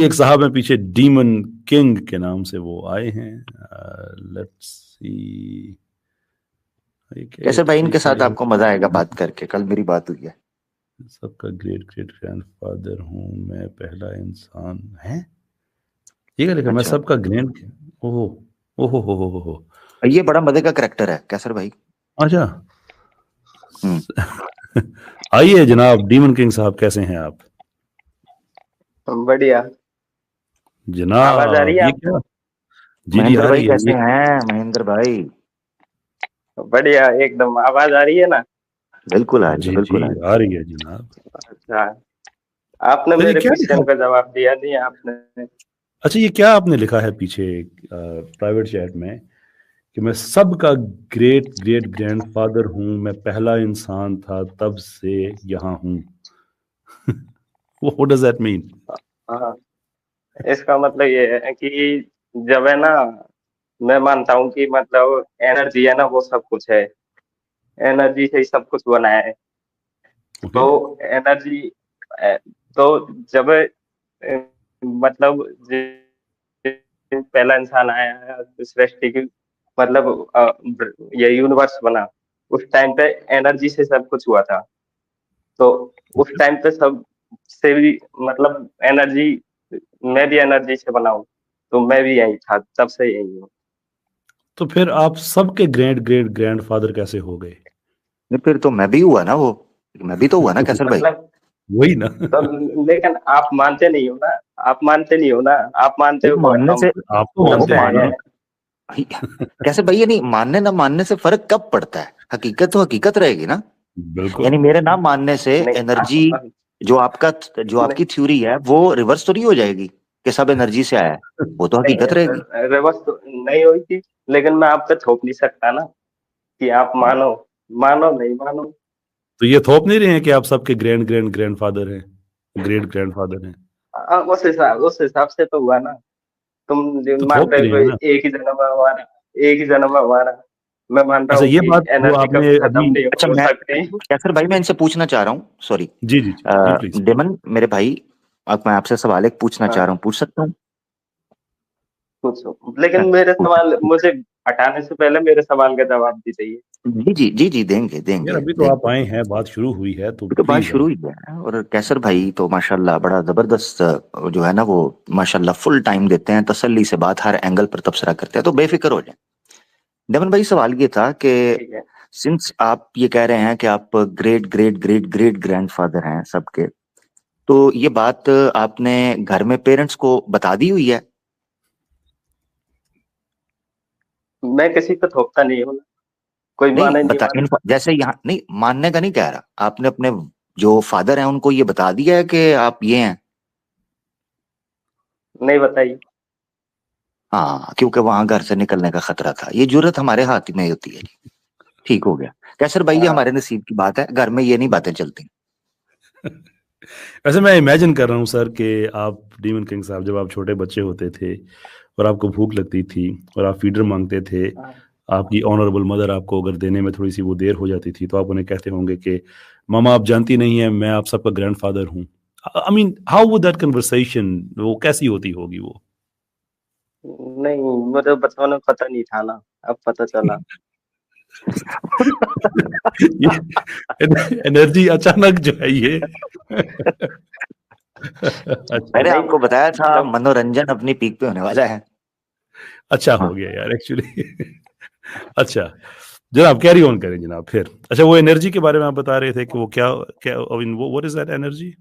एक साहब हैं पीछे, डीमन किंग के नाम से वो आए हैं। Let's see. कैसर भाई, इनके साथ आपको मजा आएगा बात करके, कल मेरी बात हुई है। सबका ग्रेट ग्रेट ग्रैंडफादर हूँ मैं, पहला इंसान है। ये क्या लिखा? मैं अच्छा, सबका ग्रैंड, ओहो ओहो हो। ये बड़ा मजे का करेक्टर है कैसर भाई। अच्छा। हम्म। आइए जनाब, डीमन किंग साहब कैसे हैं आप? बढ़िया। आवाज आ रही जनाब है ये आपको? क्या? जी जी महेंद्र आ भाई रही है कैसे ये। हैं? महेंद्र भाई बढ़िया एकदम। आवाज आ रही है ना? बिल्कुल आ रही है, जी जी बिल्कुल आ रही आ रही है जनाब। अच्छा, आपने सर ये मेरे क्या लिखा? क्वेश्चन का जवाब दिया नहीं आपने। अच्छा ये क्या आपने लिखा है पीछे प्राइवेट चैट में, कि मैं सबका ग्रेट ग्रेट ग्रैंडफादर हूँ, मैं पहला इंसान था तब से यहाँ हूँ। What does that mean? हाँ, इसका मतलब ये है कि जब है ना, मैं मानता हूँ कि मतलब एनर्जी है ना, वो सब कुछ है। एनर्जी से ही सब कुछ बना है। ओके। तो एनर्जी, तो जब मतलब पहला इंसान आया है सृष्टि की, मतलब ये यूनिवर्स बना, उस टाइम पे एनर्जी से सब कुछ हुआ था। तो उस टाइम पे सब से भी मतलब एनर्जी, मैं भी एनर्जी से बना हूँ, तो मैं भी यही था, तब से यही हूँ। तो फिर आप सबके ग्रेट ग्रेट ग्रैंडफादर कैसे हो गए? है। फिर तो मैं भी हुआ ना, वो मैं भी तो हुआ ना कैसर भाई। मतलब वही ना। तो, लेकिन आप मानते नहीं हो ना, आप मानते नहीं हो ना, आप मानते भाई हो कि मानने हम से, आप तो तब वो मानते से हैं आए ना। मानने, हैं। भाई कैसे भाई, ये नहीं मानने ना मानने से फर्क कब पड़ता है? हकीकत तो हकीकत रहेगी ना। बिल्कुल। यानी मेरे ना मानने से नहीं एनर्जी, आप, जो आपका, जो नहीं आपकी थ्योरी है वो रिवर्स तो नहीं हो जाएगी कि सब एनर्जी से आया है? वो तो हकीकत रहेगी। नहीं, रिवर्स तो नहीं हुई थी, लेकिन मैं आप पे थोप नहीं सकता ना कि आप मानो, मानो नहीं मानो। तो ये थोप नहीं रहे हैं कि आप सबके ग्रैंड ग्रैंड ग्रैंडफादर हैं, ग्रेट ग्रैंडफादर हैं? उस हिसाब से तो हुआ ना। तुम जो तो मान थोप रहे नहीं हो रहे हैं कि ना। एक ही जन्म है हमारा, एक ही जन्म है हमारा। मैं मान रहा अच्छा हूँ ये कि बात जो एनर्जी आपने कभी खत्म अभी, नहीं अच्छा, हो मैं सकती। कैसर भाई मैं इनसे पूछना चाह रहा हूँ, सॉरी जी जी जी जी प्लीज। डेमन मेरे भाई, अब मैं आपसे सवाल एक पूछना चाह रहा हाँ, हूँ, पूछ सकता हूँ? पूछो, लेकिन हाँ, मेरे पूछ सवाल सकता मुझे हटाने से पहले मेरे सवाल का जवाब भी चाहिए। हूँ। जी जी जी जी, देंगे यार देंगे अभी तो आप देंगे। आए हैं, बात शुरू हुई है तो अभी तो बात प्लीज शुरू आप। ही है, और कैसर भाई तो माशाल्लाह बड़ा जबरदस्त जो है ना वो, माशाल्लाह फुल टाइम देते हैं, तसल्ली से बात हर एंगल पर तबसरा करते हैं, तो बेफिक्र हो जाए। डेमन भाई सवाल ये था कि ठीक है। सिंस आप ये कह रहे हैं कि आप great great great great grandfather हैं सबके, तो ये बात आपने घर में पेरेंट्स को बता दी हुई है? मैं किसी पे थोपता नहीं हूँ, कोई नहीं माने नहीं बता, माने। जैसे यहाँ नहीं मानने का नहीं कह रहा, आपने अपने जो फादर हैं उनको ये बता दिया है कि आप ये हैं? नहीं बताइए। हाँ, क्योंकि वहां घर से निकलने का खतरा था, ये जुर्रत हमारे हाथ में ही होती है जी। ठीक हो गया कैसर भाई, ये हाँ, हमारे नसीब की बात है, घर में ये नहीं बातें चलती। वैसे मैं इमेजिन कर रहा हूँ सर कि आप डीमन किंग साहब जब आप छोटे बच्चे होते थे और आपको भूख लगती थी और आप फीडर मांगते थे, हाँ। आपकी ऑनरेबल मदर आपको अगर देने में थोड़ी सी वो देर हो जाती थी तो आप उन्हें कहते होंगे कि मामा आप जानती नहीं है मैं आप सबका ग्रैंडफादर हूँ। I mean how would that conversation, वो कैसी होती होगी वो? नहीं, मुझे बचपन में पता नहीं था ना, अब पता चला। ये एनर्जी अचानक जो है ये। अच्छा। मैंने नहीं, आपको बताया था जब मनोरंजन अपनी पीक पे होने वाला है। अच्छा हो हाँ, गया यार एक्चुअली। अच्छा जनाब कैरी ऑन करें जनाब फिर। अच्छा वो एनर्जी के बारे में आप बता रहे थे कि वो क्या, क्या आई मीन वो व्हाट इज दैट एनर्जी?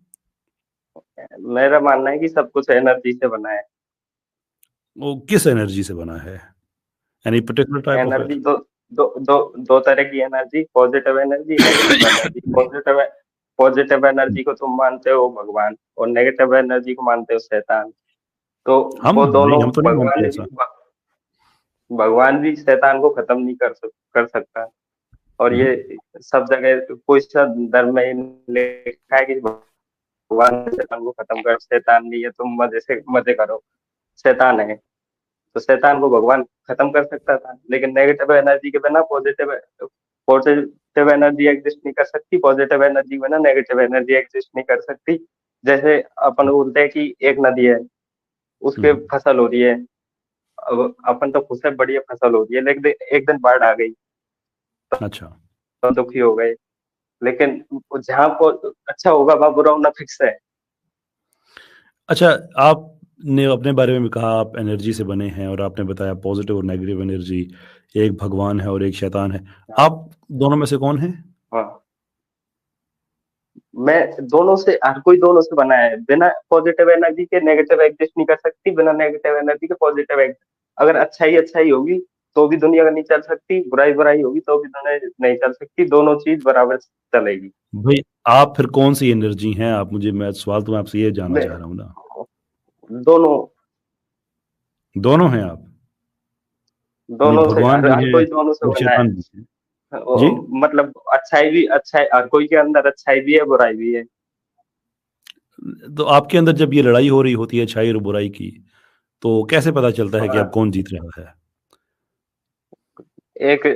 मेरा मानना है कि सब कुछ एनर्जी से बना है। वो किस एनर्जी से बना है? Any particular type of energy it? दो दो दो दो तरह की energy, positive energy, negative energy. Positive energy को तुम मानते हो भगवान, और नेगेटिव एनर्जी को मानते हो शैतान। तो हम वो दोनों, नहीं, हम तो नहीं मानते ऐसा। भगवान भी शैतान को खत्म नहीं कर सकता। और हम्म। ये सब जगह कोई सा धर्म में लिखा है कि भगवान ने शैतान को खत्म कर, शैतान नहीं है तुम मजे से मजे करो, शैतान है। तो शैतान को भगवान खत्म कर सकता था, लेकिन नेगेटिव एनर्जी के बिना पॉजिटिव पॉजिटिव एनर्जी एग्जिस्ट नहीं कर सकती, पॉजिटिव एनर्जी के बिना नेगेटिव एनर्जी एग्जिस्ट नहीं कर सकती। जैसे अपन बोलते हैं कि एक नदी है, उसके फसल हो रही है। अब अपन तो खुश है, बढ़िया फसल हो रही है, लेकिन एक दिन बाढ़ आ गई अच्छा तो दुखी हो गए। लेकिन जहाँ को अच्छा होगा वहाँ बुरा होना फिक्स है। अच्छा, आपने अपने बारे में भी कहा आप एनर्जी से बने हैं और आपने बताया पॉजिटिव और नेगेटिव एनर्जी, एक भगवान है और एक शैतान है। आप दोनों में से कौन है? हाँ, मैं दोनों से, हर कोई दोनों से बना है। बिना पॉजिटिव एनर्जी के नेगेटिव एग्जिस्ट नहीं कर सकती, बिना नेगेटिव एनर्जी के पॉजिटिव एग्जिस्ट। अगर अच्छाई होगी तो भी दुनिया नहीं चल सकती, बुराई होगी तो भी दुनिया नहीं चल सकती, दोनों चीज बराबर चलेगी। भाई आप फिर कौन सी एनर्जी हैं? आप मुझे, मैं सवाल तो मैं आपसे ये जानना मैं चाह रहा हूँ ना। दोनों दोनों हैं आप? यानी दोनों से, भगवान हर भी हर है कोई दोनों से और बना है। शैतान भी है? जी। मतलब अच्छाई, हर कोई के अंदर अच्छाई भी है, बुराई भी है। तो आपके अंदर जब ये लड़ाई हो रही होती है अच्छाई और बुराई की, तो कैसे पता चलता है कि अब हाँ, कौन जीत रहा है? एक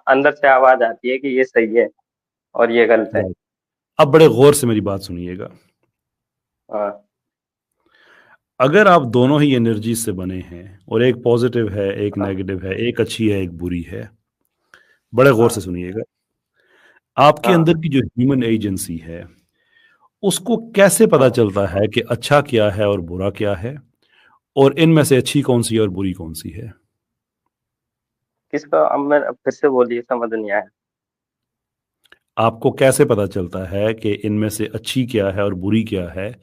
अंदर से आवाज आती है कि ये सही है और ये गलत है। राइट। अब बड़े गौर से मेरी बात सुनिएगा। हाँ, अगर आप दोनों ही एनर्जी से बने हैं और एक पॉजिटिव है एक हाँ, नेगेटिव है, एक अच्छी है एक बुरी है, बड़े गौर से हाँ, सुनिएगा। आपके हाँ। अंदर की जो ह्यूमन एजेंसी है, उसको कैसे पता हाँ, चलता है कि अच्छा क्या है और बुरा क्या है, और इनमें से अच्छी कौन सी है और बुरी कौन सी है? किसका? अब मैं फिर से बोलिए, समझ नहीं आया। आपको कैसे पता चलता है कि इनमें से अच्छी क्या है और बुरी क्या है,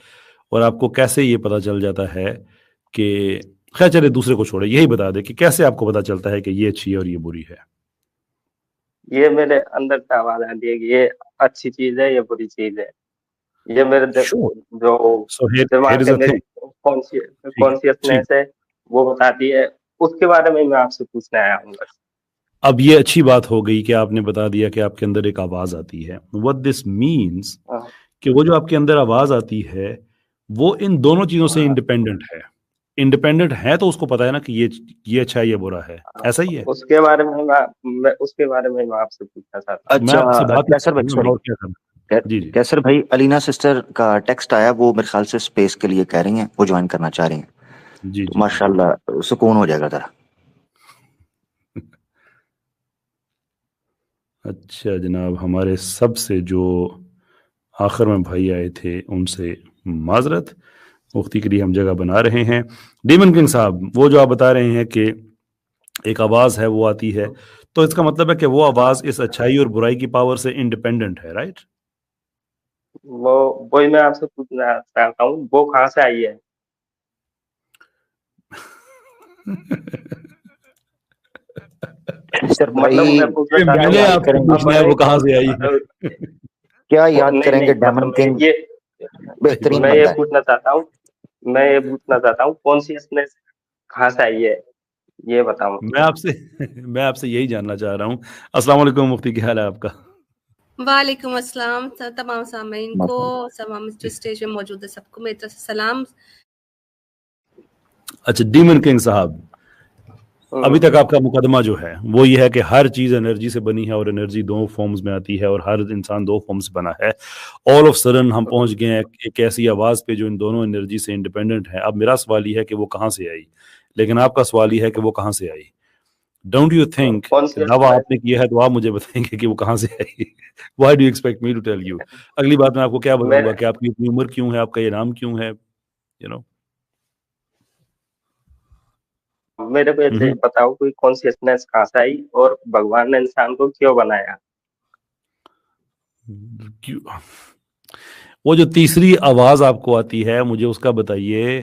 और आपको कैसे ये पता चल जाता है कि, खैर चलिए दूसरे को छोड़े, यही बता दे कि कैसे आपको पता चलता है कि ये अच्छी है और ये बुरी है? ये मेरे अंदर से आवाज आती है कि ये अच्छी चीज है, ये बुरी चीज है। ये मेरे श्योर। जो सो हियर दिमाग इज है, अ मेरी थिंग। ठीक। कॉन्शियसनेस ठीक। है, वो बताती है। उसके बारे में मैं आपसे पूछने आया हूँ बस। अब ये अच्छी बात हो गई कि आपने बता दिया कि आपके अंदर एक आवाज आती है। व्हाट दिस मीन्स हाँ, कि वो जो आपके अंदर आवाज आती है, वो इन दोनों चीजों से हाँ, इंडिपेंडेंट है। इंडिपेंडेंट है तो उसको पता है ना कि ये अच्छा है ये बुरा है। हाँ। ऐसा ही है। उसके बारे में मैं उसके बारे में मैं आपसे पूछना चाहता तो मैं अच्छा, आपसे बात ही कैसर कर भाई रहा हूँ ना, मैं सॉरी, और क्या करना। जी जी। कैसर भाई, अलीना सिस्टर का टेक्स्ट आया, वो मेरे ख्याल से स्पेस के लिए कह रही हैं, वो ज्वाइन करना चाह रही हैं। जी तो जी जी। माशाल्लाह सुकून हो जाएगा जरा। अच्छा जनाब, हमारे सबसे जो आखिर में भाई आए थे उनसे माजरत, मुफ्ती के लिए हम जगह बना रहे हैं। डीमन किंग साहब, वो जो आप बता रहे हैं कि एक आवाज़ है वो आती है, तो इसका मतलब है कि वो आवाज़ हाँ, इस अच्छाई और बुराई की पावर से इंडिपेंडेंट है, राइट? वो वही मैं आपसे पूछना चाहता हूँ, वो कहाँ से आई है? कैसर मतलब भाई, मैं पूछना ये चाहता क्या हूँ मैंने कि याद आपसे करेंगे, पूछना है अपने वो कहाँ से आई है? क्या याद नहीं करेंगे, नहीं, डेमन मतलब किंग बेहतरीन मैं ये बंदा है। पूछना चाहता हूँ, कॉन्शियसनेस कहाँ से आई है, ये बताओ। मैं आपसे मैं आपसे यही जानना चाह रहा हूँ। अस्सलाम वालेकुम मुफ्ती, क्या हाल है आपका? वालेकुम अस्सलाम तमाम सामीन को, माशाल्लाह। तमाम जो स्टेज में मौजूद है सबको मेरी तरफ से सलाम। अच्छा डीमन किंग साहब, अभी हम्म, तक आपका मुकदमा जो है वो ये है कि हर चीज़ एनर्जी से बनी है और एनर्जी दो फॉर्म्स में आती है और हर इंसान दो फॉर्म से बना है। ऑल ऑफ सडन हम पहुंच गए हैं एक ऐसी आवाज़ पे जो इन दोनों एनर्जी से इंडिपेंडेंट है। अब मेरा सवाल ये है कि वो कहाँ से आई, लेकिन आपका सवाल ये है कि वो कहाँ से आई। डोंट यू थिंक कि दावा कॉन्शियसनेस। आपने किया है तो आप मुझे बताएंगे कि वो कहाँ से आई? Why do you expect me to tell you? अगली बात मैं आपको क्या बताऊंगा मेरे कि आपकी इतनी उम्र क्यों है, आपका ये नाम क्यों है, यू नो। मेरे को ये बताओ, कोई कॉन्शियसनेस कहाँ से आई और भगवान ने इंसान को क्यों बनाया? क्यों वो जो तीसरी आवाज आपको आती है, मुझे उसका बताइए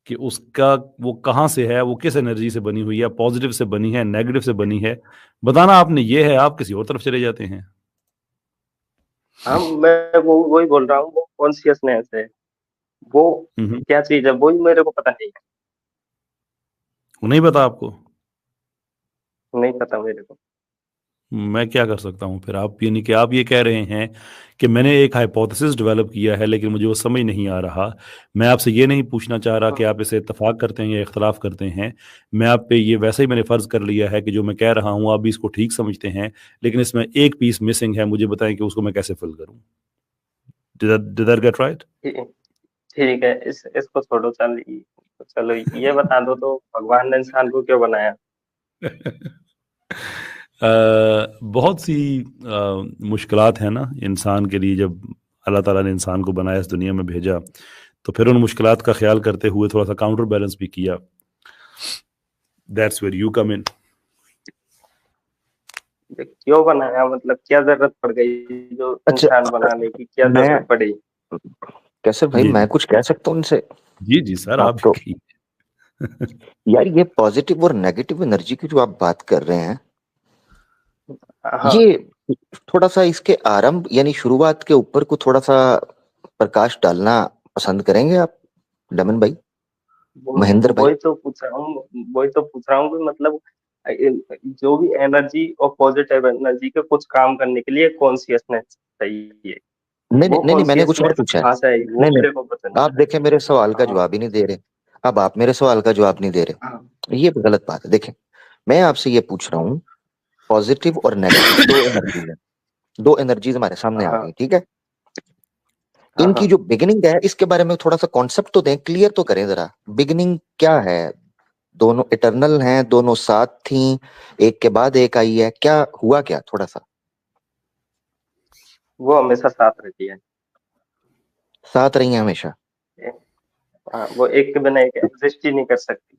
कि उसका वो कहाँ से है, वो किस एनर्जी से बनी हुई है, पॉजिटिव से बनी है नेगेटिव से बनी है? बताना आपने ये है, आप किसी और तरफ चले जाते हैं। मैं वो वही बोल रहा हूँ, वो कॉन्शियसनेस है, वो हम्म। क्या चीज है, वही मेरे को पता नहीं वो नहीं पता आपको? है, नहीं पता मेरे को। मैं क्या कर सकता हूँ फिर? आप यानी कि आप ये कह रहे हैं कि मैंने एक हाइपोथेसिस डेवलप किया है लेकिन मुझे वो समझ नहीं आ रहा। मैं आपसे ये नहीं पूछना चाह रहा कि आप इसे इत्तेफाक करते हैं या इख्तलाफ करते हैं। मैं आप पे ये वैसे ही मैंने फ़र्ज़ कर लिया है कि जो मैं कह रहा हूँ आप भी इसको ठीक समझते हैं, लेकिन इसमें एक पीस मिसिंग है। मुझे बताएं कि उसको मैं कैसे फिल करूँ। Did that get right? ठीक ठीक है, इसको छोड़ो, चल तो चलो ये बता दो तो भगवान ने इंसान को क्यों बनाया? बहुत सी मुश्किलात हैं ना इंसान के लिए। जब अल्लाह ताला ने इंसान को बनाया, इस दुनिया में भेजा, तो फिर उन मुश्किलात का ख्याल करते हुए थोड़ा सा काउंटर बैलेंस भी किया। दैट्स वेयर यू कम इन। क्यों बनाया, मतलब क्या जरूरत पड़ गई जो अच्छा, इंसान बनाने की, क्या मैं जरूरत पड़ी? कैसे भाई जी मैं जी कुछ कह सकता हूँ इनसे? जी जी सर, आप आप तो ही यार, ये पॉजिटिव और नेगेटिव एनर्जी की जो आप बात कर रहे हैं, हाँ, ये थोड़ा सा इसके आरंभ यानी शुरुआत के ऊपर को थोड़ा सा प्रकाश डालना पसंद करेंगे आप, दमन भाई, महेंद्र भाई? वही तो पूछ रहा हूँ, वही तो पूछ रहा हूँ कि मतलब जो भी एनर्जी और पॉजिटिव एनर्जी के कुछ काम करने के लिए कॉन्शियसनेस चाहिए। नहीं नहीं वो नहीं नहीं, मैंने कुछ और कॉन्शियसनेस पूछा है। कहाँ से आई वो नहीं नहीं, मेरे को पता नहीं। आप देखें मेरे सवाल का हाँ जवाब ही नहीं दे रहे। अब आप मेरे सवाल का जवाब नहीं दे हाँ रहे, ये गलत बात है। देखें, मैं आपसे ये पूछ रहा हूँ, पॉजिटिव और नेगेटिव दो एनर्जीज है, दो एनर्जीज हमारे सामने आ हाँ गई, ठीक है? हाँ इनकी हाँ। जो बिगिनिंग है, इसके बारे में थोड़ा सा कॉन्सेप्ट तो दें, क्लियर तो करें जरा। बिगिनिंग क्या है? दोनों इटरनल हैं, दोनों साथ थी, एक के बाद एक आई है, क्या हुआ क्या? थोड़ा सा वो हमेशा साथ रहती है। साथ रही हैं हमेशा? हाँ, वो एक के बिना एक एग्जिस्ट ही नहीं कर सकती।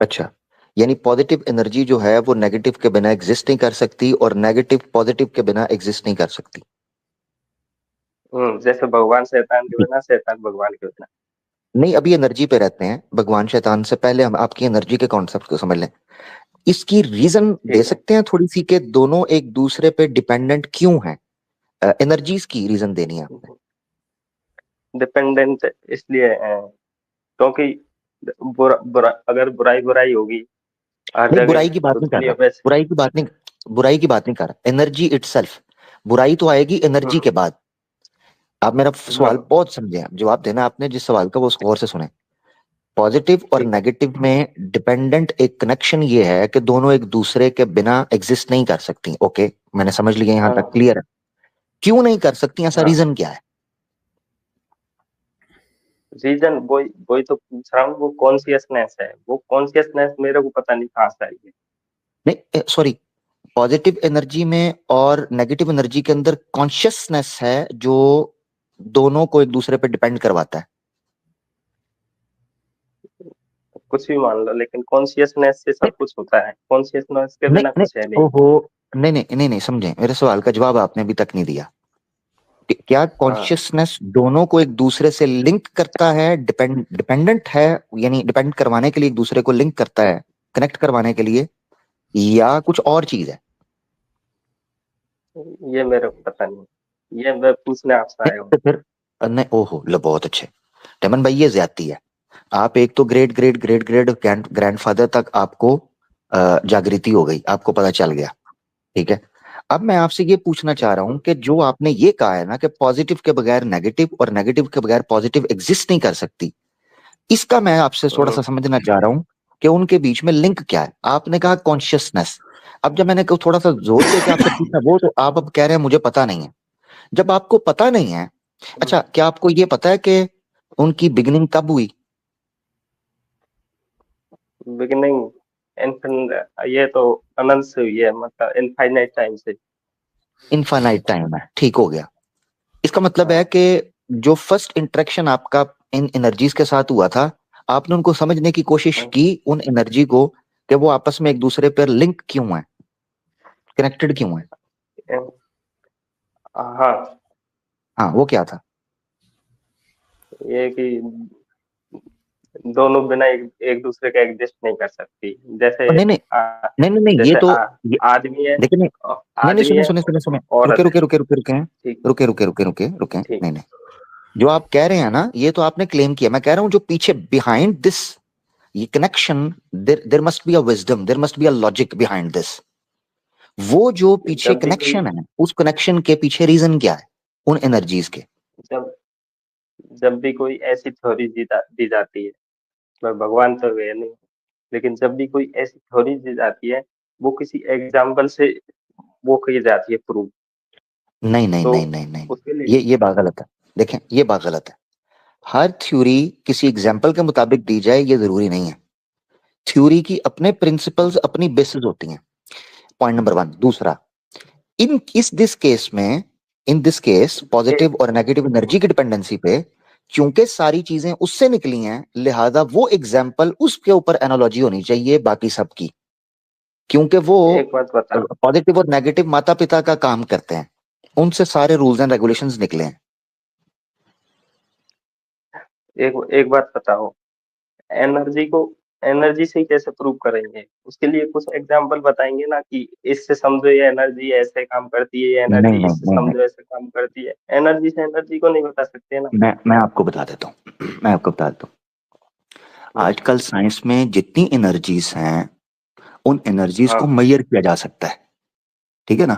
अच्छा, यानी पॉजिटिव एनर्जी जो है वो नेगेटिव के बिना एग्जिस्ट नहीं कर सकती, और नेगेटिव पॉजिटिव के बिना एग्जिस्ट नहीं कर सकती। जैसे भगवान शैतान के बिना, शैतान भगवान के बिना। नहीं, अभी एनर्जी पे रहते हैं, भगवान शैतान से पहले हम आपकी एनर्जी के कॉन्सेप्ट को समझ लें। इसकी रीजन दे ठीक है। सकते हैं थोड़ी सी, कि दोनों एक दूसरे पे डिपेंडेंट क्यों हैं? एनर्जीज की रीजन देनी है आपने। डिपेंडेंट इसलिए है क्योंकि अगर बुराई बुराई होगी हर नहीं, जगह बुराई की बात तो नहीं कर दुनिया रहा, वैसे। बुराई की बात नहीं, बुराई की बात नहीं कर रहा, एनर्जी इटसेल्फ। बुराई तो आएगी एनर्जी हम्म, के बाद। आप मेरा सवाल हाँ बहुत समझे, जवाब देना आपने जिस सवाल का, वो गौर से सुने। पॉजिटिव और ठीक है। नेगेटिव में डिपेंडेंट एक कनेक्शन ये है कि दोनों एक दूसरे के बिना एग्जिस्ट नहीं कर सकती। ओके, मैंने समझ लिया, यहां तक हाँ क्लियर है? क्यों नहीं कर सकती, ऐसा हाँ। रीजन क्या है? रीजन वही वही तो पूछ रहा हूँ, वो कॉन्शियसनेस है, वो कॉन्शियसनेस मेरे को पता नहीं कहाँ से आई है। नहीं, सॉरी, पॉजिटिव एनर्जी में और नेगेटिव एनर्जी के अंदर कॉन्शियसनेस है, जो दोनों को एक दूसरे पे डिपेंड करवाता है। कुछ भी मान लो, लेकिन कॉन्शियसनेस से सब कुछ होता है, कॉन्शियसनेस के नहीं बिना नहीं, कुछ है नहीं। ओहो, नहीं नहीं नहीं नहीं, समझे, मेरे सवाल का जवाब आपने अभी तक नहीं दिया। क्या हाँ कॉन्शियसनेस दोनों को एक दूसरे से लिंक करता है, डिपेंडेंट है, यानी डिपेंड करवाने के लिए एक दूसरे को लिंक करता है, कनेक्ट करवाने के लिए, या कुछ और चीज है? ये मेरे को पता नहीं, ये मैं पूछने आपसे नहीं आया हूँ। तो फिर, नहीं, ओहो लो, बहुत अच्छे। टेमन भाई, ये ज्यादती है। आप एक तो great great great great grandfather तक आपको जागृति हो गई, आपको पता चल गया, ठीक है? अब मैं आपसे ये पूछना चाह रहा हूं कि जो आपने ये कहा है ना कि पॉजिटिव के बगैर नेगेटिव और नेगेटिव के बगैर पॉजिटिव एग्जिस्ट नहीं कर सकती, इसका मैं आपसे थोड़ा सा समझना चाह रहा हूं कि उनके बीच में लिंक क्या है। आपने कहा कॉन्शियसनेस। अब जब मैंने थोड़ा सा जोर दे के आपसे पूछा वो, तो आप अब कह रहे हैं मुझे पता नहीं है। जब आपको पता नहीं है, अच्छा, क्या आपको ये पता है कि उनकी बिगिनिंग कब हुई? बिगिनिंग ये तो अनंत से हुई है, मतलब इनफाइनाइट टाइम से। इनफाइनाइट टाइम है, ठीक हो गया। इसका मतलब है हाँ कि जो फर्स्ट इंटरेक्शन आपका इन एनर्जीज के साथ हुआ था, आपने उनको समझने की कोशिश हाँ की, उन एनर्जी को, कि वो आपस में एक दूसरे पर लिंक क्यों है, कनेक्टेड क्यों है? हाँ। हाँ, वो क्या था? ये कि दोनों बिना एक दूसरे का एग्जिस्ट नहीं कर सकती। जैसे नहीं नहीं नहीं नहीं नहीं, ये जैसे तो, ये आदमी है, देखिए, नहीं नहीं नहीं, आदमी सुने है, सुने सुने सुने, रुके औरत है। रुके रुके रुके रुके हैं, ठीक रुके रुके रुके रुके रुके, ठीक। नहीं नहीं, जो आप कह रहे हैं ना, ये तो आपने क्लेम किया। मैं कह रहा हूं जो पीछे बिहाइंड दिस, ये connection, there there must be a wisdom, there must be a logic behind this. वो जो पीछे जब भी कोई कनेक्शन है, उस कनेक्शन के पीछे रीजन क्या है उन एनर्जीज के? जब जब भी कोई ऐसी थ्योरी दी जाती है, मैं भगवान तो है नहीं, लेकिन जब भी कोई ऐसी थ्योरी दी जाती है, वो किसी एग्जाम्पल से वो की जाती है प्रूव। नहीं नहीं तो नहीं नहीं नहीं, उसके लिए ये बात गलत है। देखें, ये बात गलत है। हर थ्योरी किसी एग्जाम्पल के मुताबिक दी जाए ये जरूरी नहीं है। थ्योरी की अपने प्रिंसिपल्स, अपनी बेसिस होती हैं। Point number 1। दूसरा, इन दिस केस पॉजिटिव और नेगेटिव एनर्जी की डिपेंडेंसी पे, क्योंकि सारी चीजें उससे निकली हैं, लिहाजा वो एग्जाम्पल उसके ऊपर एनालॉजी होनी चाहिए बाकी सबकी, क्योंकि वो एक बात बता, पॉजिटिव और नेगेटिव माता पिता का काम करते हैं, उनसे सारे रूल्स एंड रेगुलेशंस निकले हैं। एक बात बताओ, एनर्जी से ही कैसे प्रूव करेंगे? उसके लिए कुछ एग्जांपल बताएंगे ना कि इससे समझो ये एनर्जी ऐसे काम करती है, ये नहीं एनर्जी नहीं इससे नहीं, नहीं। समझो ऐसे काम करती है। एनर्जी से एनर्जी को नहीं बता सकते ना। मैं आपको बता देता हूँ, मैं आपको बता देता हूँ। आजकल साइंस में जितनी एनर्जीज हैं, उन एनर्जीज को हाँ, मेजर किया जा सकता है, ठीक है ना।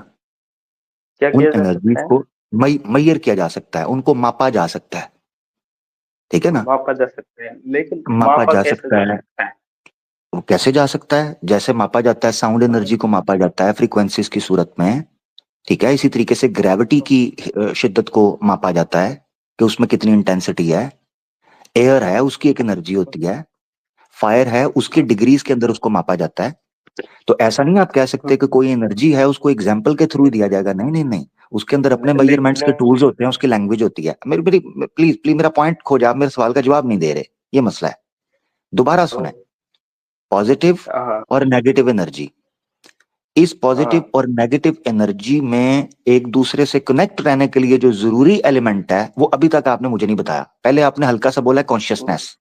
क्या उन किया जा एनर्जीज सकता है? को मेजर किया जा सकता है, उनको मापा जा सकता है, ठीक है ना। मापा जा सकता है, लेकिन मापा मापा जा कैसे सकता जा है। सकता है? वो कैसे जा सकता है? जैसे मापा जाता है, साउंड एनर्जी को मापा जाता है फ्रीक्वेंसीज की सूरत में, ठीक है। इसी तरीके से ग्रेविटी की शिद्दत को मापा जाता है कि उसमें कितनी इंटेंसिटी है। एयर है, उसकी एक एनर्जी होती है। फायर है, उसकी डिग्रीज के अंदर उसको मापा जाता है। तो ऐसा नहीं आप कह सकते कि कोई एनर्जी है उसको एग्जाम्पल के थ्रू ही दिया जाएगा। नहीं नहीं नहीं, उसके अंदर अपने मेजरमेंट्स के टूल्स होते हैं, उसकी लैंग्वेज होती है। मेरी मेरी प्लीज प्लीज मेरा पॉइंट खोजा, आप मेरे सवाल का जवाब नहीं दे रहे, ये मसला है। दोबारा सुने, पॉजिटिव हाँ और नेगेटिव एनर्जी, इस पॉजिटिव हाँ और नेगेटिव एनर्जी में एक दूसरे से कनेक्ट रहने के लिए जो जरूरी एलिमेंट है वो अभी तक आपने मुझे नहीं बताया। पहले आपने हल्का सा बोला कॉन्शियसनेस,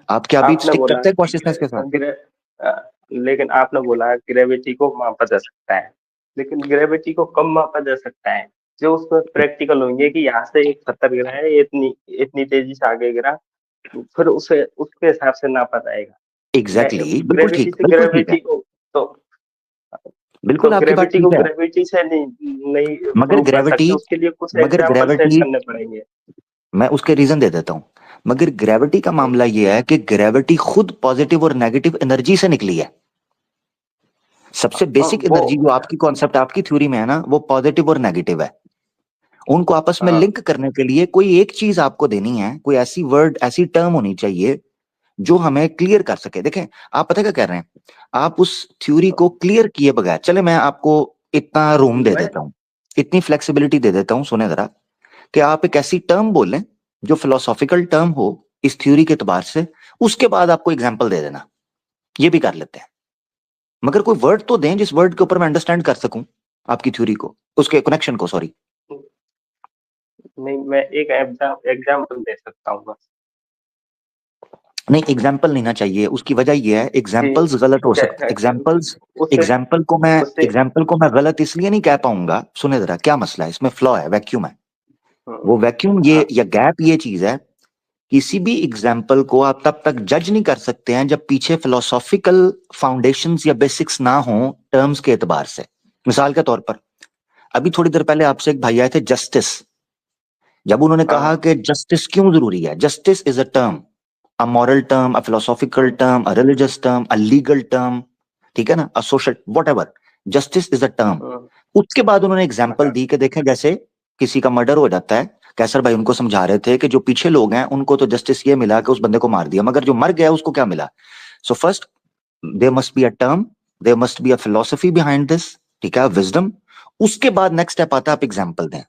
आप क्या अभी आपने स्टिक बोला करते हैं कि कॉन्शियसनेस के साथ? लेकिन आपने बोला ग्रेविटी को मापा जा सकता है, लेकिन ग्रेविटी को कब मापा जा सकता है? जो उसमें प्रैक्टिकल होंगे कि यहाँ से एक पत्थर गिरा है, ये इतनी इतनी तेजी से आगे गिरा, फिर उसे उसके हिसाब से नापा जाएगा। एग्जैक्टली, बिल्कुल ग्रेविटी ठीक, से बिल्कुल ठीक है, ग्रेविटी को तो बिल्कुल आपकी बात ठीक है। ग्रेविटी से नहीं मगर प्रूव कर ग्रेविटी सकते, उसके लिए कुछ मगर एग्जाम्पल सेट ग्रेविटी करने पड़ेंगे। मैं उसके रीजन दे देता हूं। मगर ग्रेविटी का मामला यह है कि ग्रेविटी खुद पॉजिटिव और नेगेटिव एनर्जी से निकली है। सबसे बेसिक वो एनर्जी जो आपकी कॉन्सेप्ट, आपकी थ्योरी में है ना, वो पॉजिटिव और नेगेटिव है। उनको आपस में हाँ लिंक करने के लिए कोई एक चीज आपको देनी है, कोई ऐसी वर्ड, ऐसी टर्म होनी चाहिए जो हमें क्लियर कर सके। देखें, आप पता क्या कर रहे हैं, आप उस थ्योरी को क्लियर किए बगैर, चले मैं आपको इतना रूम दे मैं देता हूं, इतनी फ्लेक्सिबिलिटी दे देता हूं, सुने जरा, कि आप एक ऐसी टर्म बोलें जो फिलोसॉफिकल टर्म हो इस थ्योरी के एतबार से, उसके बाद आपको एग्जाम्पल दे देना, ये भी कर लेते हैं। मगर कोई वर्ड तो दें जिस वर्ड के ऊपर मैं अंडरस्टैंड कर सकूं आपकी थ्योरी को, उसके कनेक्शन को, सॉरी। नहीं, मैं एक एग्जाम्पल दे सकता हूँ बस। नहीं, एग्जाम्पल नहीं ना चाहिए, उसकी वजह यह है कि एग्जाम्पल्स गलत हो सकते, उससे उससे एग्जाम्पल को मैं गलत इसलिए नहीं कह पाऊंगा। सुने जरा, क्या मसला है इसमें, फ्लॉ है, वैक्यूम है। वो वैक्यूम ये हाँ या गैप ये चीज है, किसी भी एग्जाम्पल को आप तब तक जज नहीं कर सकते हैं जब पीछे फिलोसॉफिकल फाउंडेशंस या बेसिक्स ना हो टर्म्स के एतबार से। मिसाल के तौर पर, अभी थोड़ी देर पहले आपसे एक भाई आए थे, जस्टिस। जब उन्होंने कहा हाँ कि जस्टिस क्यों जरूरी है, justice is a term, a moral term, a philosophical term, a religious term, a legal term, ठीक है ना, a social, what ever, justice is a term. उसके बाद उन्होंने एग्जाम्पल दी कि देखें, जैसे किसी का मर्डर हो जाता है, कैसर भाई उनको समझा रहे थे कि जो पीछे लोग हैं उनको तो जस्टिस ये मिला कि उस बंदे को मार दिया, मगर जो मर गया उसको क्या मिला? So first there must be a term, there must be a philosophy behind this, ठीक है, विजडम। उसके बाद नेक्स्ट स्टेप आता है, आप एग्जाम्पल दें।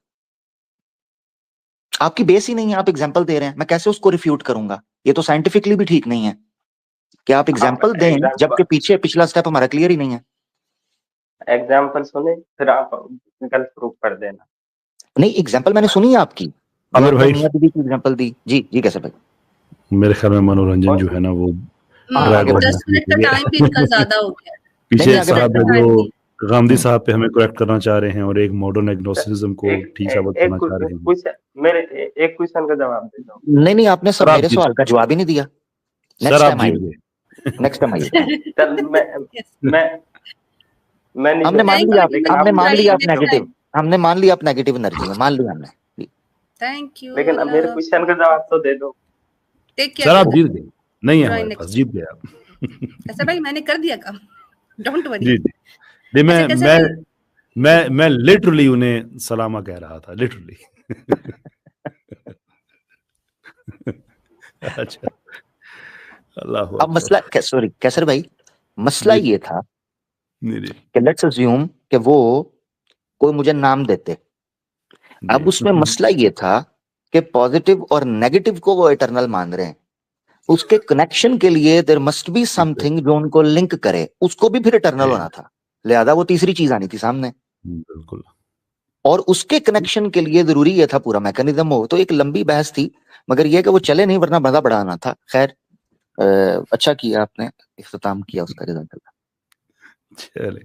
आपकी बेस ही नहीं है, आप एग्जाम्पल दे रहे हैं, मैं कैसे उसको रिफ्यूट करूंगा? ये तो साइंटिफिकली भी ठीक नहीं है कि आप आप एग्जाम्पल दें जबकि पीछे पिछला स्टेप हमारा क्लियर ही नहीं है। एग्जाम्पल सुने, फिर आप गलत प्रूफ कर देना। नहीं, एग्जाम्पल मैंने सुनी है आपकी, जो आमिर आपने भाई, मियां बीवी की एग्जाम्पल दी। जी जी, कैसे भाई? मेरे ख्याल में मनोरंजन कौन जो सी? है ना वो हाँ, ड्रैग आगे ऑन बढ़िए, 10 मिनट का टाइम भी इनका ज्यादा हो गया। नहीं नहीं, पीछे आगे साहब बढ़ते है हैं। जो टाइम भी। गांधी हम्म, साहब पे हमें करेक्ट करना चाह रहे हैं और एक मॉडर्न एग्नोस्टिसिज्म को एक ठीक साबित एक करना चाह रहे हैं। क्वेश्चन, मेरे एक क्वेश्चन का जवाब दे दो। नहीं नहीं, आपने सर सब आप मेरे जीत सवाल का जवाब ही नहीं दिया। सर नेक्स्ट आप टाइम जीत आइए, गए। नेक्स्ट टाइम आइए। चल मैं मैं नहीं हमने मान दे लिया सकता, आप, लेकिन हमने आपने मान लिया आप नेक्स्ट नेगेटिव, टाइम। हमने मान लिया आप नेगेटिव एनर्जी में, मान लिया हमने। थैंक यू, लेकिन अब मेरे अल्लाह। क्वेश्चन का जवाब तो दे दो। टेक सर केयर आप जीत बेटा। गए, नहीं है ज्वाइन हमारे पास, नेक्स्ट। जीत गए आप। कैसे भाई, मैंने कर दिया काम, डोंट वरी। जी जी। नहीं, अच्छा कैसे भाई, मैं लिटरली उन्हें सलामा कह रहा था, लिटरली। अच्छा, अल्लाह अब अकबर। मसला सॉरी कैसर भाई, मसला जी ये था जी जी कि लेट्स अज्यूम कि वो कोई मुझे नाम देते। अब उसमें मसला ये था कि पॉजिटिव और नेगेटिव को वो इटरनल मान रहे हैं, उसके कनेक्शन के लिए देयर मस्ट बी समथिंग जो उनको लिंक करे, उसको भी फिर इटरनल होना था, लिहाजा वो तीसरी चीज आनी थी सामने, बिल्कुल। और उसके कनेक्शन के लिए जरूरी ये था पूरा मैकेनिज्म हो। तो एक लंबी बहस थी, मगर यह कि वो चले नहीं, वरना मजा बढ़ाना था। खैर अच्छा किया आपने इख्तिताम किया उसका, जज़ाकल्लाह। चले